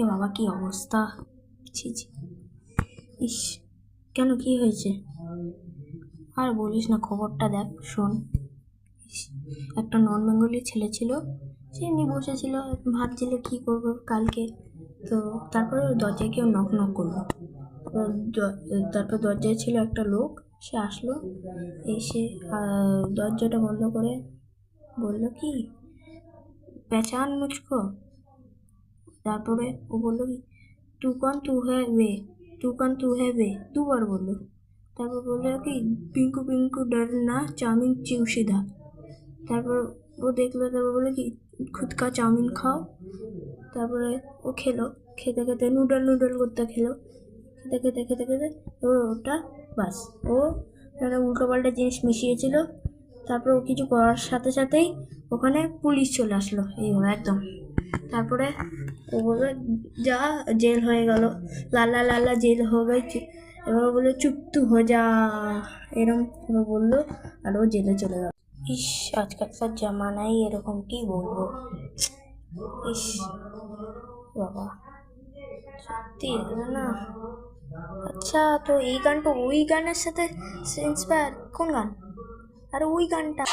এ বাবা কি অবস্থা! ছি ছি! ইস, কেন কি হয়েছে? আর বলিস না, খবরটা দেখ, শোন। ইস, একটা নন বেঙ্গলি ছেলে ছিল, সে এমনি বসেছিল, ভাবছিল কি করবো কালকে। তো তারপরে দরজায় কেউ নক নক করলো। তারপর দরজায় ছিল একটা লোক, সে আসলো, এসে দরজাটা বন্ধ করে বললো কি, পেঁচান মুঝকো। তারপরে ও বললো কি, তু কন তু হ্যায় বে, তু কন তু হ্যায় বে, দুবার বললো। তারপর বললো কি, পিঙ্কু পিঙ্কু ডরনা চাউমিন চিউসিধা। তারপর ও দেখলো, তারপর বললো কি, খুদ কা চাউমিন খাও। তারপরে ও খেলো, খেতে খেতে নুডল নুডল করতে খেলো, খেতে খেতে খেতে খেতে ওটা বাস, ও একটা উল্টো পাল্টা জিনিস মিশিয়েছিল। তারপর ও কিছু করার সাথে সাথেই ওখানে পুলিশ চলে আসলো, এইভাবে একদম। তারপরে ও বলবে যা, জেল হয়ে গেল, লালা লালা জেল হয়ে গেছে। এবার বললো চুপ তু হো যা, এরকম বললো, আর ও জেলে চলে গেল। ইস, আজকালকার জামানায় এরকম, কি বলবো। ইস বাবা, সত্যি না। আচ্ছা, তো এই গানটা ওই গানের সাথে ইন্সপায়ার কোন গান? আরে ওই গানটা।